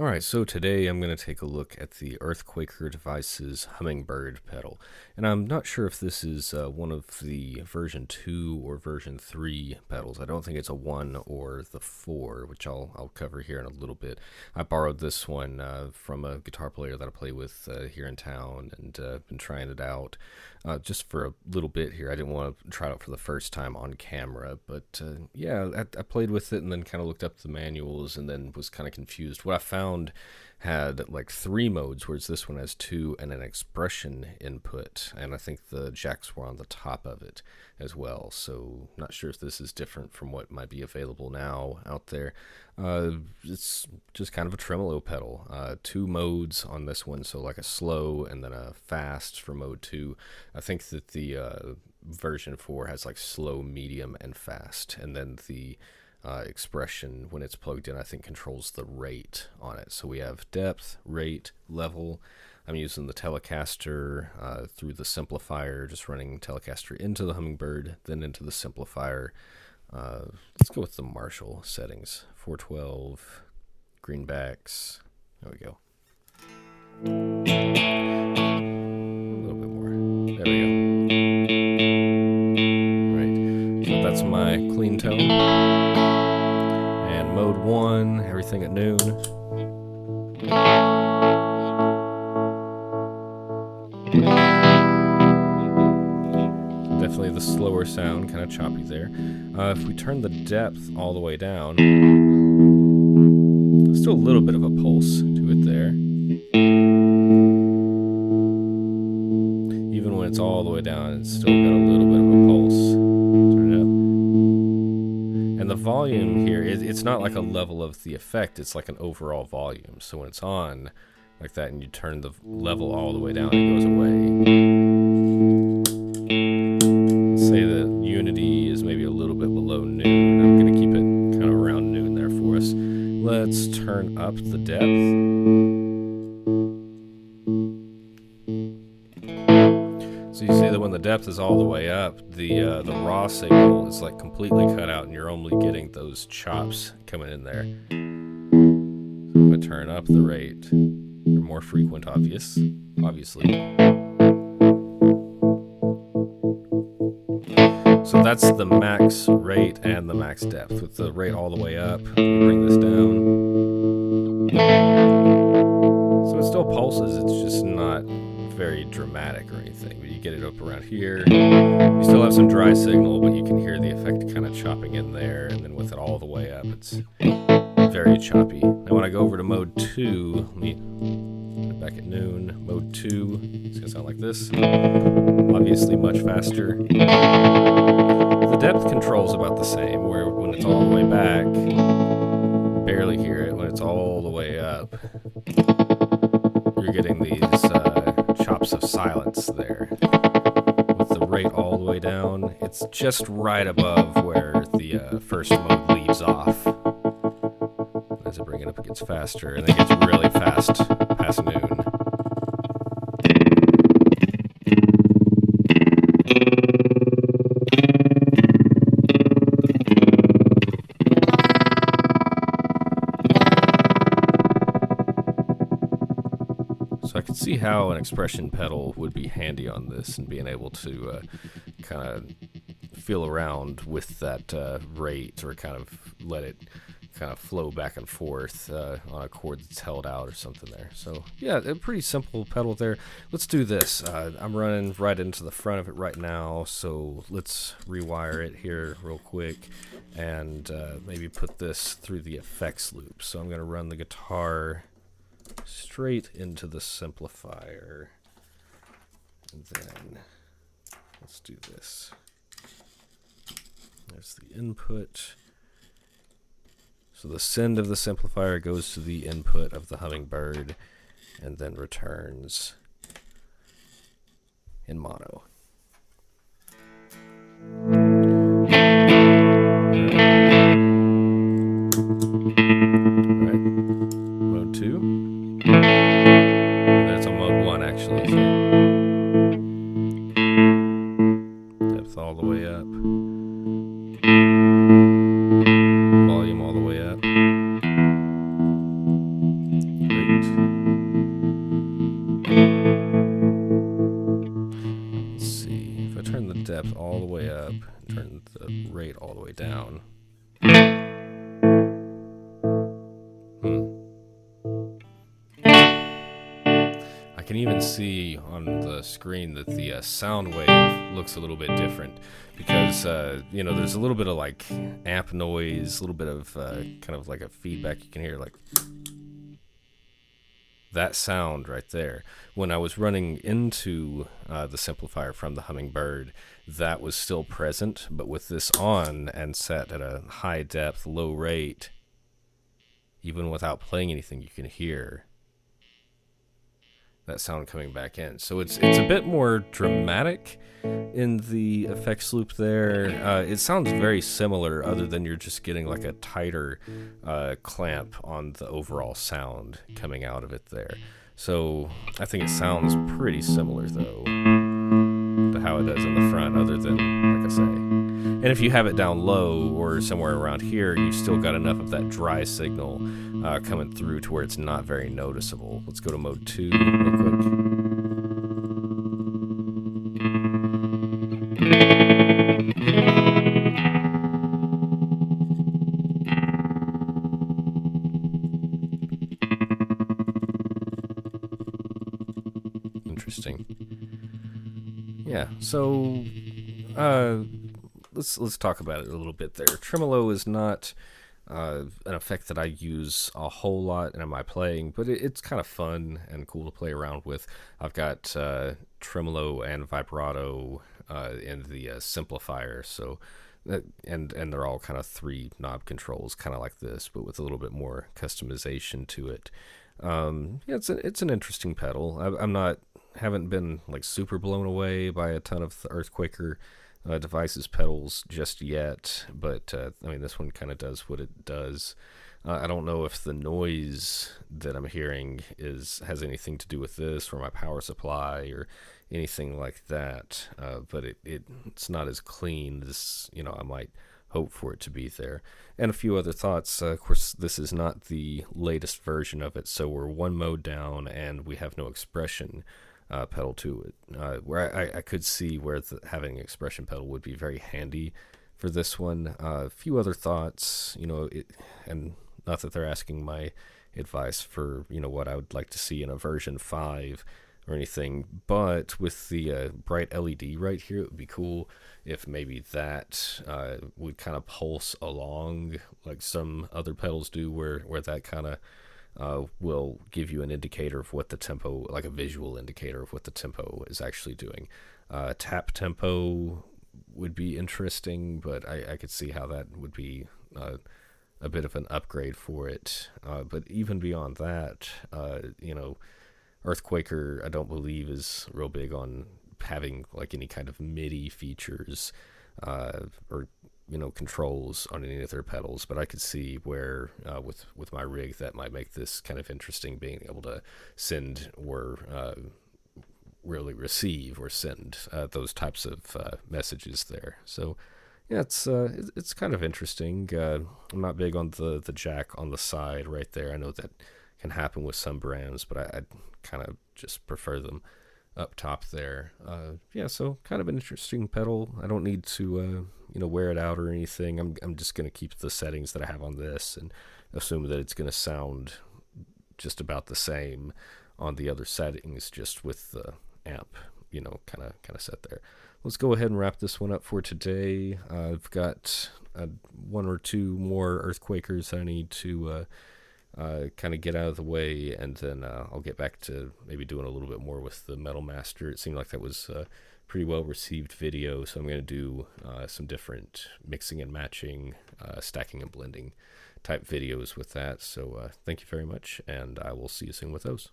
Alright, so today I'm going to take a look at the Earthquaker Devices Hummingbird pedal. And I'm not sure if this is one of the version 2 or version 3 pedals. I don't think it's a 1 or the 4, which I'll cover here in a little bit. I borrowed this one from a guitar player that I play with here in town, and been trying it out just for a little bit here. I didn't want to try it out for the first time on camera, but yeah, I played with it and then kind of looked up the manuals and then was kind of confused. What I found had like 3 modes, whereas this one has 2 and an expression input, and I think the jacks were on the top of it as well, so not sure if this is different from what might be available now out there. It's just kind of a tremolo pedal. 2 modes on this one, so like a slow and then a fast for mode 2. I think that the version 4 has like slow, medium, and fast, and then the expression, when it's plugged in, I think controls the rate on it. So we have depth, rate, level. I'm using the Telecaster through the Simplifier, just running Telecaster into the Hummingbird, then into the Simplifier. Let's go with the Marshall settings. 412, greenbacks. There we go. A little bit more. There we go. Right. So that's my clean tone. And mode 1, everything at noon. So definitely the slower sound, kind of choppy there. If we turn the depth all the way down, still a little bit of a pulse to it there. Even when it's all the way down, it's still got a little bit of a pulse. Turn it up. And the volume here, it's not like a level of the effect, it's like an overall volume. So when it's on like that and you turn the level all the way down, it goes away. Let's say that unity is maybe a little bit below noon. I'm going to keep it kind of around noon there for us. Let's turn up the depth. So you see that when the depth is all the way up, the raw signal is like completely cut out, and you're only getting those chops coming in there. So if I turn up the rate, they're more frequent, obviously. So that's the max rate and the max depth. With the rate all the way up, we bring this down. So it still pulses, it's just not very dramatic or anything, but you get it up around here. You still have some dry signal, but you can hear the effect kind of chopping in there, and then with it all the way up, it's very choppy. Now when I go over to mode 2, let me put it back at noon. Mode 2, it's going to sound like this. Obviously much faster. The depth control's about the same, where when it's all the way back, you barely hear it. When it's all the way up, you're getting these chops of silence there. With the rate all the way down, it's just right above where the first mode leaves off. As I bring it up, it gets faster, and it gets really fast past noon. So I could see how an expression pedal would be handy on this, and being able to kind of feel around with that rate, or kind of let it kind of flow back and forth on a chord that's held out or something there. So yeah, a pretty simple pedal there. Let's do this. I'm running right into the front of it right now, so let's rewire it here real quick and maybe put this through the effects loop. So I'm going to run the guitar straight into the Simplifier, and then let's do this. There's the input. So the send of the Simplifier goes to the input of the Hummingbird and then returns in mono. Alright, mode 2. That's a mode 1 actually. So depth all the way up. Volume all the way up. depth all the way up, turn the rate all the way down. I can even see on the screen that the sound wave looks a little bit different because, there's a little bit of like amp noise, a little bit of kind of like a feedback you can hear, like that sound right there. When I was running into the simplifier from the Hummingbird, that was still present, but with this on and set at a high depth, low rate, even without playing anything, you can hear that sound coming back in. So it's a bit more dramatic in the effects loop there. It sounds very similar, other than you're just getting like a tighter clamp on the overall sound coming out of it there. So I think it sounds pretty similar though to how it does in the front, other than, like I say. And if you have it down low or somewhere around here, you've still got enough of that dry signal coming through to where it's not very noticeable. Let's go to mode 2 real quick. Interesting. Yeah, so let's talk about it a little bit there. Tremolo is not an effect that I use a whole lot in my playing, but it's kind of fun and cool to play around with. I've got tremolo and vibrato in the simplifier, so and they're all kind of 3 knob controls, kind of like this, but with a little bit more customization to it. It's an interesting pedal. Haven't been like super blown away by a ton of the Earthquaker Devices pedals just yet, but this one kind of does what it does. I don't know if the noise that I'm hearing has anything to do with this or my power supply or anything like that, but it's not as clean as I might hope for it to be there. And a few other thoughts. Of course, this is not the latest version of it, so we're 1 mode down and we have no expression pedal to it, where I could see where having an expression pedal would be very handy for this one. A few other thoughts, and not that they're asking my advice for what I would like to see in a version 5 or anything, but with the bright LED right here, it would be cool if maybe that would kind of pulse along like some other pedals do, where that kind of will give you an indicator of what the tempo, like a visual indicator of what the tempo is actually doing. Tap tempo would be interesting, but I could see how that would be a bit of an upgrade for it. But even beyond that, Earthquaker, I don't believe, is real big on having like any kind of MIDI features or controls on any of their pedals, but I could see where with my rig that might make this kind of interesting, being able to send or really receive or send those types of messages there. So yeah, it's kind of interesting. I'm not big on the jack on the side right there. I know that can happen with some brands, but I kind of just prefer them up top there. So kind of an interesting pedal. I don't need to wear it out or anything. I'm just going to keep the settings that I have on this and assume that it's going to sound just about the same on the other settings, just with the amp kind of set there. Let's go ahead and wrap this one up for today. I've got 1 or 2 more Earthquakers I need to kind of get out of the way, and then I'll get back to maybe doing a little bit more with the Metal Master. It seemed like that was a pretty well received video, so I'm going to do some different mixing and matching, stacking and blending type videos with that. So thank you very much, and I will see you soon with those.